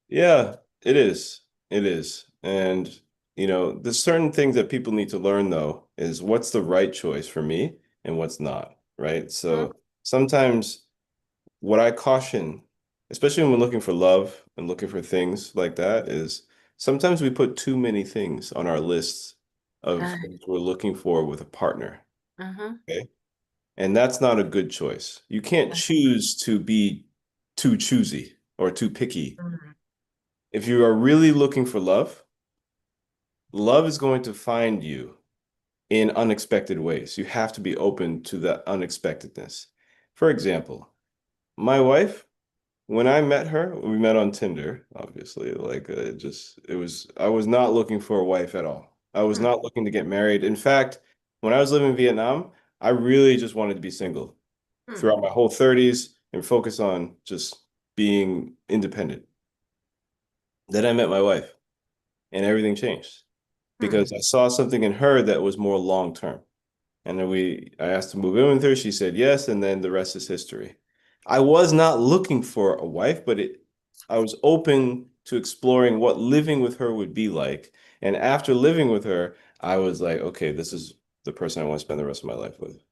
Yeah, it is. It is. And, there's certain things that people need to learn, though, is what's the right choice for me and what's not, right? Mhm. So sometimes what I caution, especially when we're looking for love and looking for things like that, is sometimes we put too many things on our lists of Uh, things we're looking for with a partner. uh-huh. Okay. And that's not a good choice. You can't choose to be too choosy or too picky. Mhm. If you are really looking for love, love is going to find you in unexpected ways. You have to be open to the unexpectedness. For example, my wife. when I met her, we met on Tinder, obviously. Like, it was, I was not looking for a wife at all. I was Hmm. not looking to get married. In fact, when I was living in Vietnam, I really just wanted to be single Hmm. throughout my whole 30s and focus on just being independent. Then I met my wife and everything changed because I Hmm. saw something in her that was more long term. And then I asked to move in with her. She said yes, and then the rest is history. I was not looking for a wife, but I was open to exploring what living with her would be like. And after living with her, I was like, okay, this is the person I want to spend the rest of my life with.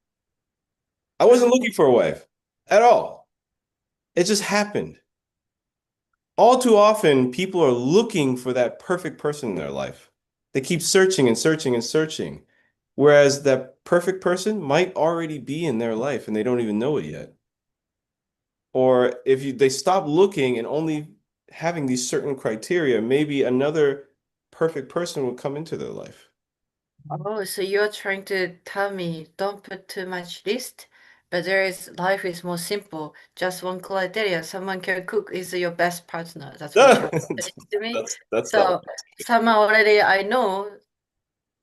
I wasn't Hmm. looking for a wife at all. It just happened. All too often, people are looking for that perfect person in their life. They keep searching and searching and searching, whereas that perfect person might already be in their life and they don't even know it yet. Or if they stop looking and only having these certain criteria, maybe another perfect person will come into their life. Oh, so you're trying to tell me don't put too much list, but life is more simple. Just one criteria. Someone can cook is your best partner. That's what you're saying to me. That's not So somehow already I know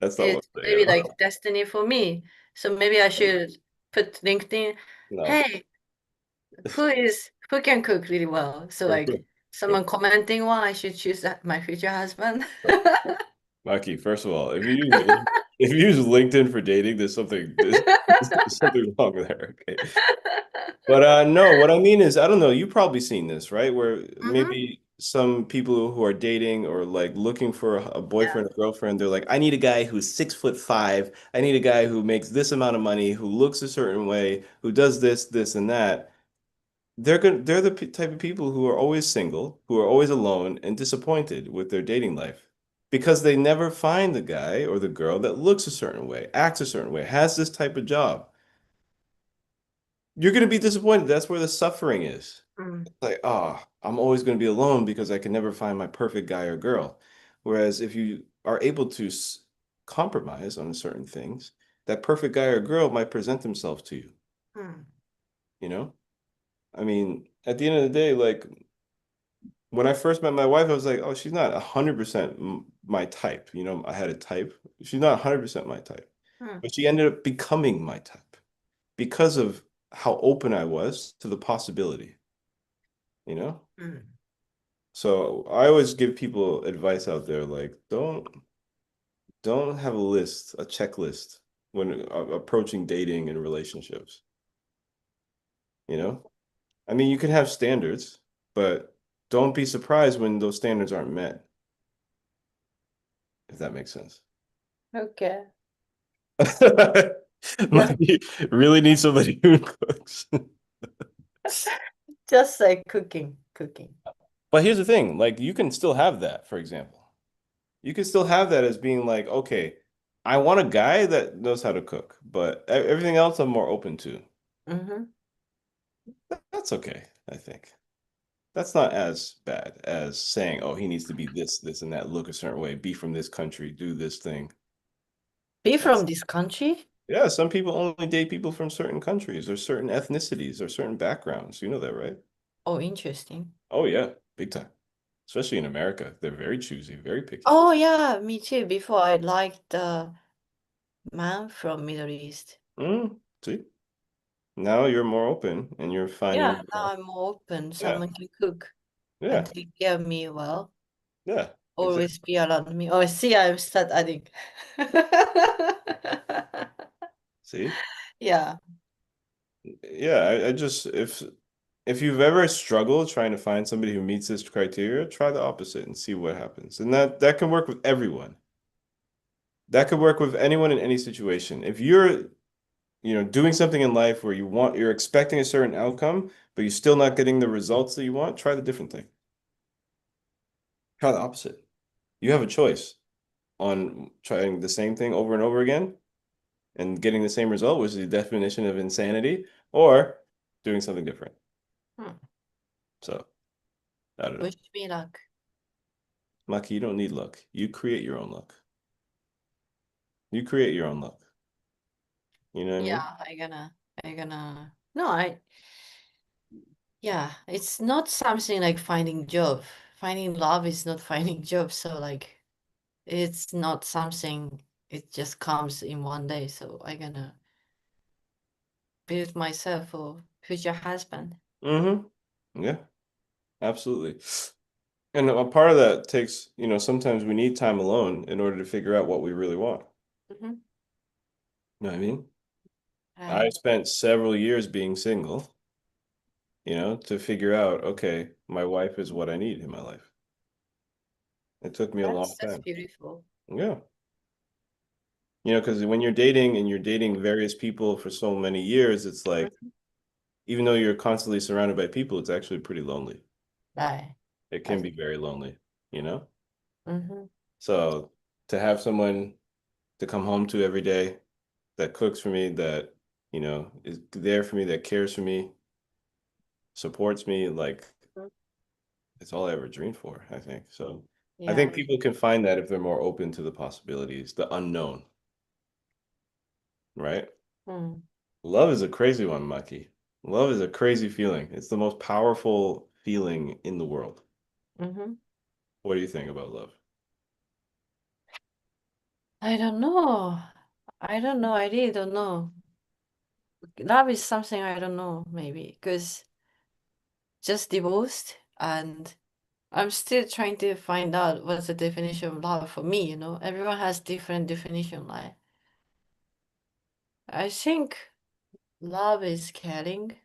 that's not what it's I'm maybe saying. like destiny for me. So maybe I should put LinkedIn, No. hey, who can cook really well? So For like sure. For someone commenting one, I should choose that my future husband. sure. Maki, first of all, if you use LinkedIn for dating, there's something wrong there. Okay. But no, what I mean is, I don't know, you've probably seen this, right? Where Mm-hmm. maybe some people who are dating or like looking for a Yeah. boyfriend or girlfriend, they're like, I need a guy who's 6'5". I need a guy who makes this amount of money, who looks a certain way, who does this, this, and that. They're the type of people who are always single, who are always alone and disappointed with their dating life because they never find the guy or the girl that looks a certain way, acts a certain way, has this type of job. You're going to be disappointed. That's where the suffering is. Mm, Like, ah, I'm always going to be alone because I can never find my perfect guy or girl. Whereas if you are able to compromise on certain things, that perfect guy or girl might present themselves to you, mm, you know? I mean, at the end of the day, like when I first met my wife, I was like, oh, she's not 100% my type. You know, I had a type. She's not 100% my type. mm, But she ended up becoming my type because of how open I was to the possibility, you know? mm. So I always give people advice out there like don't have a list, a checklist when approaching dating and relationships, you know? I mean, you can have standards, but don't be surprised when those standards aren't met, if that makes sense. Okay. Like, you really need somebody who cooks. Just like cooking, cooking. But here's the thing, like you can still have that, for example. You can still have that as being like, okay, I want a guy that knows how to cook, but everything else I'm more open to. Mm-hmm. That's okay, I think. That's not as bad as saying, oh, he needs to be this, this, and that, look a certain way, be from this country, do this thing. Be That's from this country? yeah, some people only date people from certain countries or certain ethnicities or certain backgrounds. You know that, right? Oh, interesting. Oh yeah, big time. Especially in America. They're very choosy, very picky. Oh yeah, me too. Before I liked the man from Middle East. See? Now you're more open and you're Yeah, finding, now I'm more open. yeah, Someone can cook and yeah, take care of me well. yeah, Always exactly. be around me. Oh, see, I'm start adding. See? Yeah. Yeah, I just if you've ever struggled trying to find somebody who meets this criteria, try the opposite and see what happens. And that can work with everyone. That could work with anyone in any situation. If you're, doing something in life where you're expecting a certain outcome, but you're still not getting the results that you want, try the different thing. Try the opposite. You have a choice on trying the same thing over and over again and getting the same result, which is the definition of insanity, or doing something different. Hmm. So, I don't know. Wish me luck. Maki, you don't need luck. You create your own luck. You create your own luck. You know what I Yeah, mean? I gonna no, I yeah, it's not something like finding job. Finding love is not finding job. So like it's not something it just comes in one day. So I gonna build myself for future husband. Mm-hmm. Yeah, absolutely. And a part of that takes, sometimes we need time alone in order to figure out what we really want. Mm-hmm. You know what I mean? I Right. spent several years being single, to figure out, okay, my wife is what I need in my life. It took me a long That's time. beautiful. Yeah. Because when you're dating and you're dating various people for so many years, it's like, Mhm. even though you're constantly surrounded by people, it's actually pretty lonely. Right. It can That's be very lonely, you know? mm-hmm. So to have someone to come home to every day that cooks for me, that, is there for me, that cares for me, supports me, like it's all I ever dreamed for, I think. So I Yeah. think people can find that if they're more open to the possibilities, the unknown, right? Mm. Love is a crazy one, Maki. Love is a crazy feeling. It's the most powerful feeling in the world. Mm-hmm. What do you think about love? I don't know. I don't know. I really don't know. Love is something I don't know, maybe, because just divorced and I'm still trying to find out what's the definition of love for me, you know. Everyone has different definition. Like I think love is caring,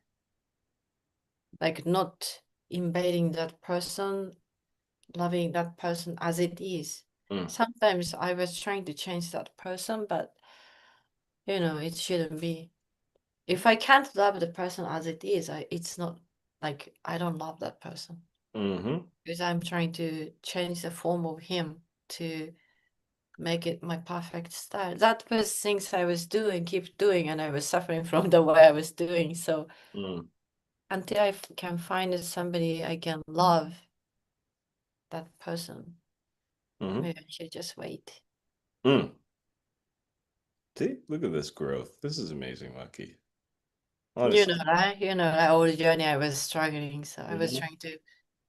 like not invading that person, loving that person as it is. Mm, Sometimes I was trying to change that person, but it shouldn't be. If I can't love the person as it is, it's not like I don't love that person mm-hmm, because I'm trying to change the form of him to make it my perfect style. That was things I was doing, keep doing, and I was suffering from the way I was doing. So mm, until I can find somebody I can love that person, mm-hmm, maybe I should just wait. mm. See, look at this growth. This is amazing, Maki. Honestly. Right? That whole journey I was struggling, so I was Mm-hmm, trying to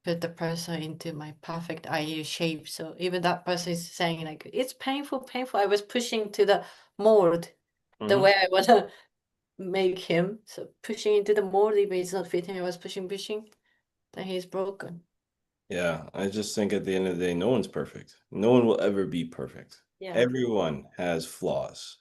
put the person into my perfect ideal shape. So even that person is saying like it's painful, painful. I was pushing to the mold the mm-hmm. way I wanna make him. So pushing into the mold, if it's not fitting, I was pushing, pushing. Then he's broken. Yeah, I just think at the end of the day, no one's perfect. No one will ever be perfect. Yeah. Everyone has flaws.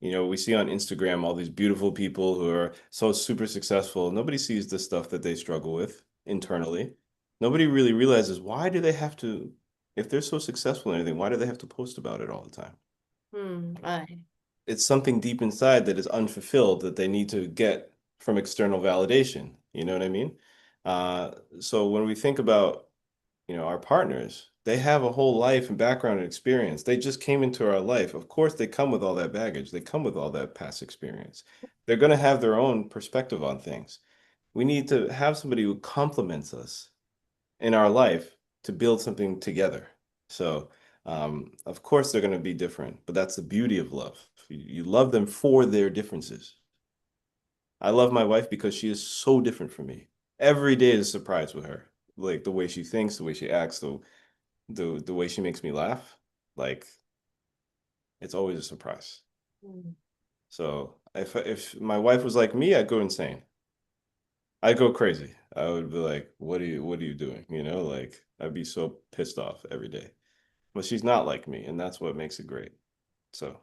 We see on Instagram all these beautiful people who are so super successful. Nobody sees the stuff that they struggle with internally. Nobody really realizes why do they have to, if they're so successful in anything, why do they have to post about it all the time? Right. It's something deep inside that is unfulfilled that they need to get from external validation. You know what I mean? Uh, so when we think about our partners, they have a whole life and background and experience. They just came into our life. Of course, they come with all that baggage. They come with all that past experience. They're going to have their own perspective on things. We need to have somebody who complements us in our life to build something together. So, of course, they're going to be different, but that's the beauty of love. You love them for their differences. I love my wife because she is so different from me. Every day is a surprise with her. Like the way she thinks, the way she acts, the way she makes me laugh, like it's always a surprise. Mm. So if my wife was like me, I'd go insane. I'd go crazy. I would be like, what are you doing? Like I'd be so pissed off every day. But she's not like me, and that's what makes it great. So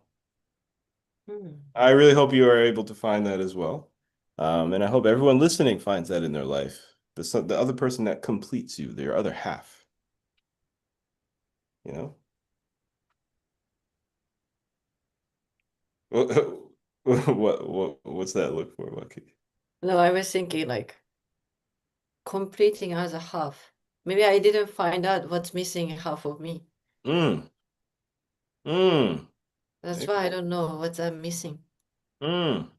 Mm. I really hope you are able to find that as well. And I hope everyone listening finds that in their life. The other person that completes you, their other half, you know? What's that look for, Lucky? No, I was thinking like completing as a half. Maybe I didn't find out what's missing in half of me. Mm, mm, That's eh, why I don't know what I'm missing. mm,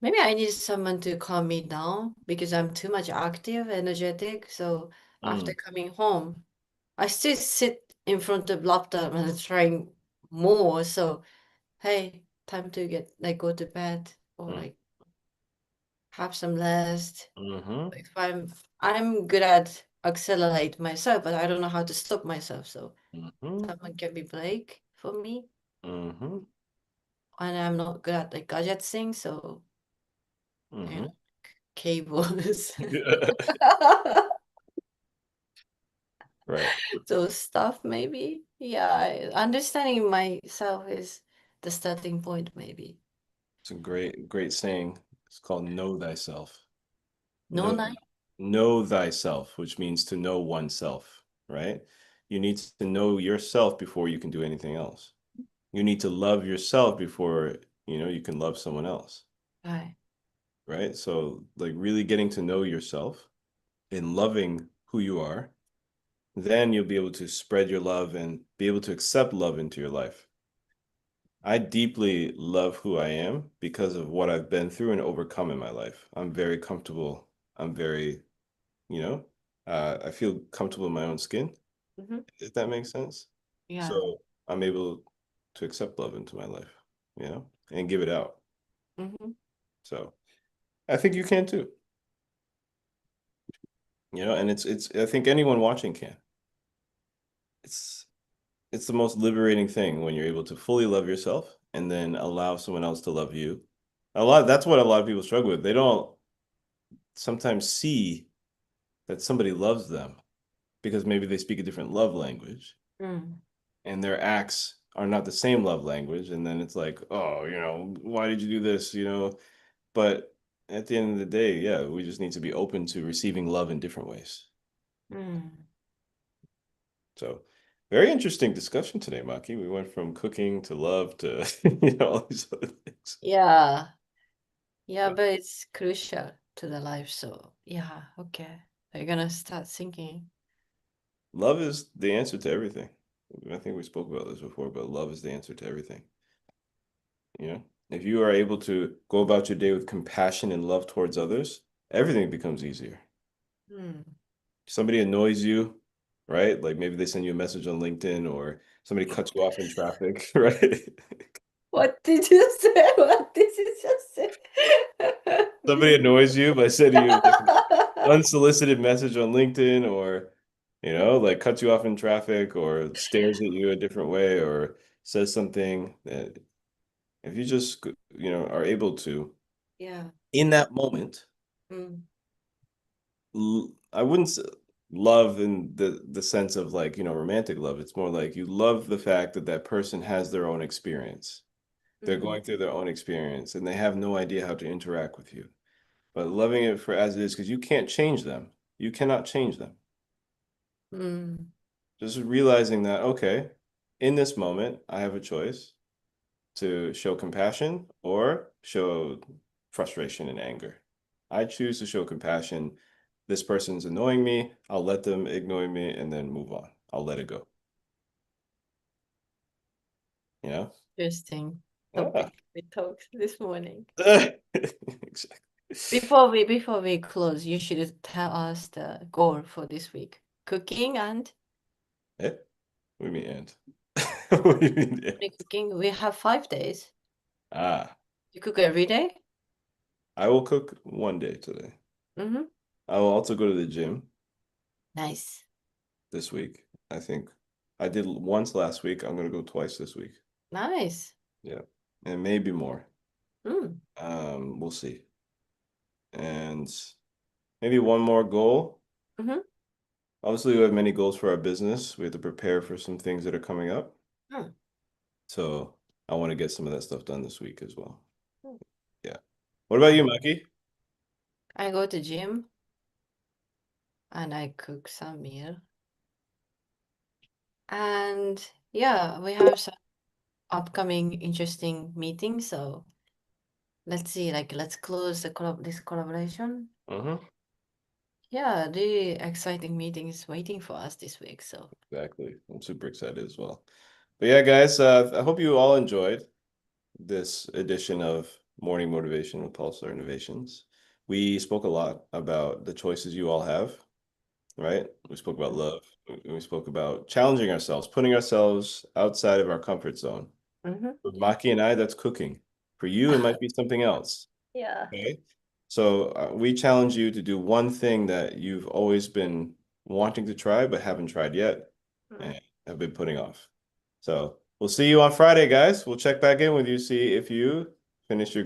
Maybe I need someone to calm me down because I'm too much active, energetic. So after mm, coming home, I still sit in front of laptop and trying more. So hey, time to get like go to bed or mm. like have some rest. Mm-hmm. If I'm good at accelerate myself, but I don't know how to stop myself. So Mm-hmm. someone can be break for me, Mm-hmm. and I'm not good at like gadget things, so you know, Mm-hmm. cables. Right. Those stuff maybe. Yeah, understanding myself is the starting point maybe. It's a great saying. It's called know thyself. No Know, night. know thyself, which means to know oneself, right? You need to know yourself before you can do anything else. You need to love yourself before, you can love someone else, Right. right? So, like, really getting to know yourself and loving who you are, then you'll be able to spread your love and be able to accept love into your life. I deeply love who I am because of what I've been through and overcome in my life. I'm very comfortable. I'm very, you know, I feel comfortable in my own skin, Hmm. if that makes sense. Yeah. So I'm able to accept love into my life, and give it out. Hmm. So I think you can too, and I think anyone watching can. It's it's the most liberating thing when you're able to fully love yourself and then allow someone else to love you. That's what a lot of people struggle with. They don't sometimes see that somebody loves them because maybe they speak a different love language Mm. and their acts are not the same love language. And then it's like, oh, why did you do this? But at the end of the day, yeah, we just need to be open to receiving love in different ways. Mm. So, very interesting discussion today, Maki. We went from cooking to love to, all these other things. Yeah. Yeah, but it's crucial to the life. So yeah, okay. Are gonna start thinking? Love is the answer to everything. I think we spoke about this before, but love is the answer to everything. If you are able to go about your day with compassion and love towards others, everything becomes easier. Hmm. Somebody annoys you, right? Like maybe they send you a message on LinkedIn or somebody cuts you off in traffic, right? What did you say? What did you just say? Somebody annoys you by sending you like an unsolicited message on LinkedIn or, like cuts you off in traffic or stares at you a different way or says something that if you just, are able to, Yeah. in that moment, Mm. I wouldn't love in the sense of like, romantic love. It's more like you love the fact that that person has their own experience. They're Mm. going through their own experience and they have no idea how to interact with you. But loving it for as it is, because you can't change them. You cannot change them. Mm. Just realizing that, okay, in this moment, I have a choice to show compassion or show frustration and anger. I choose to show compassion. This person's annoying me. I'll let them ignore me and then move on. I'll let it go. You know? Interesting Yeah. topic we talked this morning. Exactly. Before we close, you should tell us the goal for this week. Cooking and Eh? What do you mean and? What do you mean and? only cooking. We have 5 days. Ah, You cook every day? I will cook one day today. Mm-hmm. I will also go to the gym Nice. this week. I think I did once last week. I'm gonna go twice this week. Nice. Yeah. And maybe more. Mm. We'll see. And maybe one more goal. Mm-hmm. Obviously, we have many goals for our business. We have to prepare for some things that are coming up. Mm. So I want to get some of that stuff done this week as well. Mm. Yeah. What about Nice. you, Maki? I go to gym and I cook some meal. And yeah, we have some upcoming interesting meetings. So let's see, like let's close this collaboration. Uh-huh. Yeah, the exciting meeting is waiting for us this week. So Exactly. I'm super excited as well. But yeah, guys, I hope you all enjoyed this edition of Morning Motivation with Pulsar Innovations. We spoke a lot about the choices you all have, right? We spoke about love. We spoke about challenging ourselves, putting ourselves outside of our comfort zone. mm-hmm. For Maki and I, that's cooking. For you, it might be something else. Yeah. Okay. So we challenge you to do one thing that you've always been wanting to try but haven't tried yet Mm. and have been putting off. So we'll see you on Friday, guys. We'll check back in with you, see if you finish your